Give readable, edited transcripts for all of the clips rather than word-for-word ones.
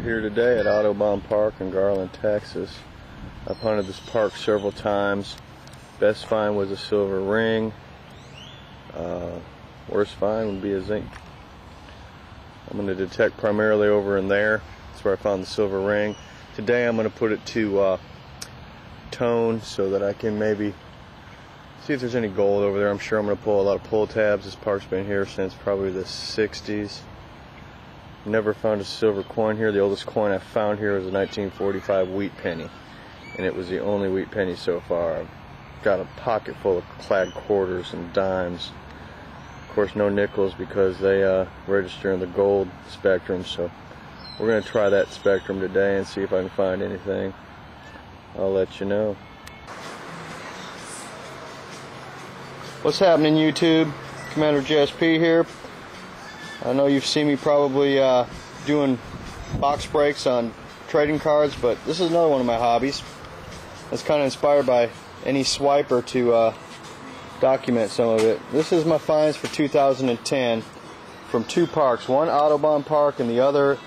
here today at Audubon Park in Garland, Texas. I've hunted this park several times. Best find was a silver ring. Worst find would be a zinc. I'm going to detect primarily over in there. That's where I found the silver ring. Today I'm going to put it to tone so that I can maybe see if there's any gold over there. I'm sure I'm going to pull a lot of pull tabs. This park's been here since probably the 60s. Never found a silver coin here. The oldest coin I found here was a 1945 wheat penny, and it was the only wheat penny so far. I've got a pocket full of clad quarters and dimes. Of course, no nickels because they register in the gold spectrum, so we're going to try that spectrum today and see if I can find anything. I'll let you know. What's happening, YouTube? Commander JSP here. I know you've seen me probably doing box breaks on trading cards, but this is another one of my hobbies. It's kind of inspired by any swiper to document some of it. This is my finds for 2010 from two parks, one Audubon Park and the other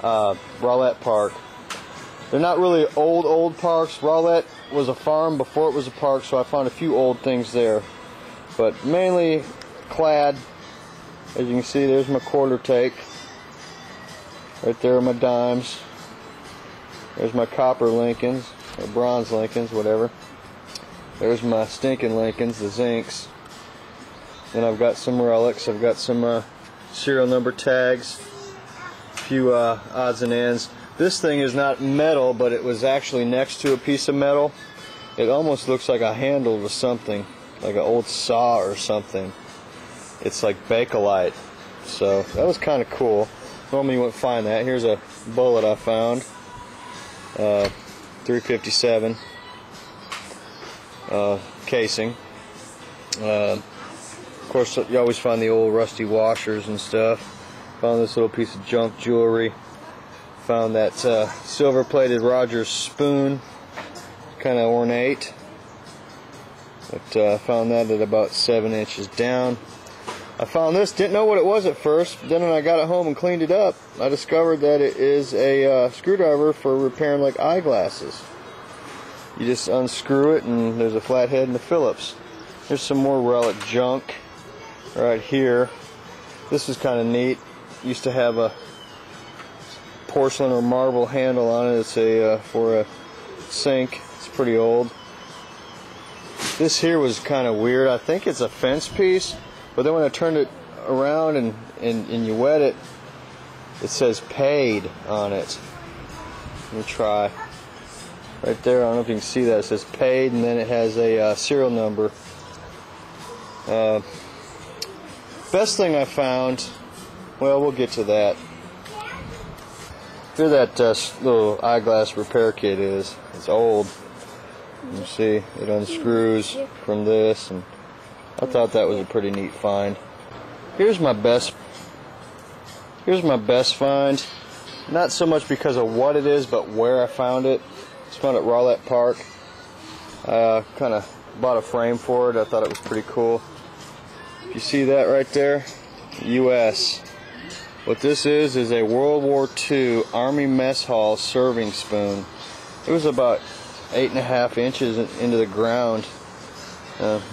Rowlett Park. They're not really old parks. Rowlett was a farm before it was a park, so I found a few old things there, but mainly clad. As you can see, there's my quarter take. Right there are my dimes. There's my copper Lincolns, or bronze Lincolns, whatever. There's my stinking Lincolns, the zincs. Then I've got some relics. I've got some serial number tags, a few odds and ends. This thing is not metal, but it was actually next to a piece of metal. It almost looks like a handle to something, like an old saw or something. It's like Bakelite, so that was kind of cool. Normally you wouldn't find that. Here's a bullet I found, 357 casing. Of course, you always find the old rusty washers and stuff. Found this little piece of junk jewelry. Found that silver-plated Rogers spoon, kind of ornate. But found that at about 7 inches down. I found this, didn't know what it was at first. Then when I got it home and cleaned it up, I discovered that it is a screwdriver for repairing like eyeglasses. You just unscrew it and there's a flathead and a Phillips. Here's some more relic junk right here. This is kind of neat. Used to have a porcelain or marble handle on it. It's for a sink. It's pretty old. This here was kind of weird. I think it's a fence piece. But then when I turned it around and you wet it, it says paid on it. Let me try. Right there, I don't know if you can see that. It says paid, and then it has a serial number. Best thing I found, well, we'll get to that. Here that little eyeglass repair kit is. It's old. You see, it unscrews from this, and I thought that was a pretty neat find. Here's my best find. Not so much because of what it is, but where I found it. It's found at Rowlett Park. I kind of bought a frame for it. I thought it was pretty cool. You see that right there? U.S. What this is a World War II Army Mess Hall serving spoon. It was about 8.5 inches into the ground.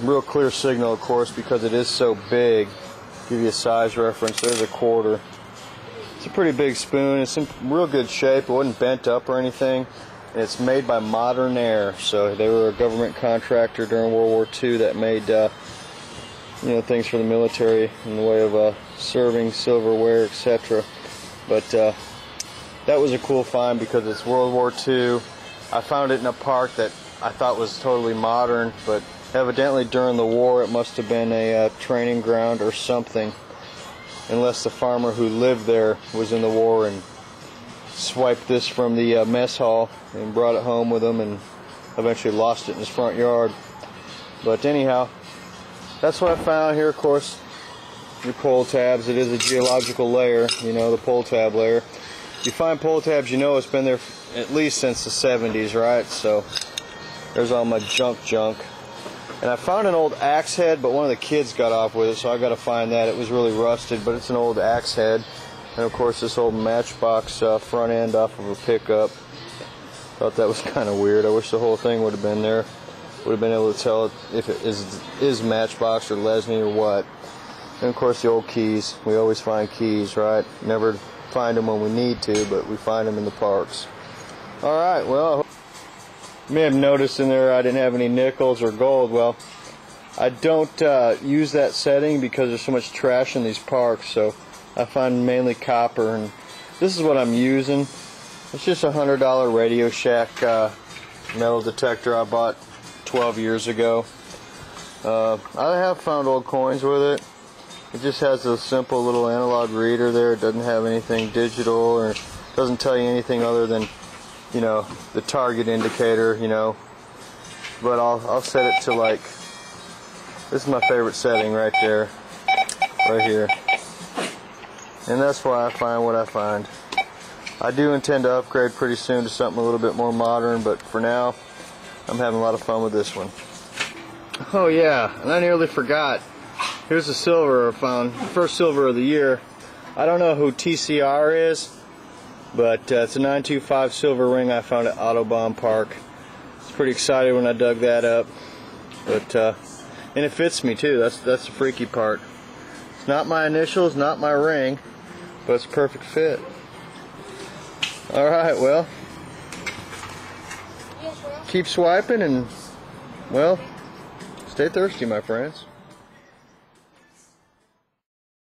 Real clear signal, of course, because it is so big. Give you a size reference. There's a quarter. It's a pretty big spoon. It's in real good shape. It wasn't bent up or anything. And it's made by Modern Air. So they were a government contractor during World War II that made things for the military in the way of serving, silverware, etc. But that was a cool find because it's World War II. I found it in a park that I thought was totally modern, but evidently during the war it must have been a training ground or something, unless the farmer who lived there was in the war and swiped this from the mess hall and brought it home with him and eventually lost it in his front yard. But anyhow, that's what I found here. Of course, your pull tabs. It is a geological layer, the pull tab layer. If you find pull tabs, it's been there at least since the 70s, right? So there's all my junk. And I found an old axe head, but one of the kids got off with it, so I got to find that. It was really rusted, but it's an old axe head. And of course this old Matchbox front end off of a pickup. Thought that was kind of weird. I wish the whole thing would have been there. Would have been able to tell if it is Matchbox or Lesney or what. And of course the old keys. We always find keys, right? Never find them when we need to, but we find them in the parks. Alright, well, you may have noticed in there I didn't have any nickels or gold. Well, I don't use that setting because there's so much trash in these parks, so I find mainly copper, and this is what I'm using. It's just a $100 Radio Shack metal detector I bought 12 years ago. I have found old coins with it. It just has a simple little analog reader there. It doesn't have anything digital, or doesn't tell you anything other than, you know, the target indicator, you know. But I'll set it to, like, this is my favorite setting right there, right here. And that's why I find what I find. I do intend to upgrade pretty soon to something a little bit more modern, but for now, I'm having a lot of fun with this one. Oh yeah, and I nearly forgot. Here's the silver I found, first silver of the year. I don't know who TCR is, but it's a 925 silver ring I found at Autobahn Park. It's pretty excited when I dug that up, but and it fits me too. That's the freaky part. It's not my initials, not my ring, but it's a perfect fit. All right, well, keep swiping and, well, stay thirsty, my friends.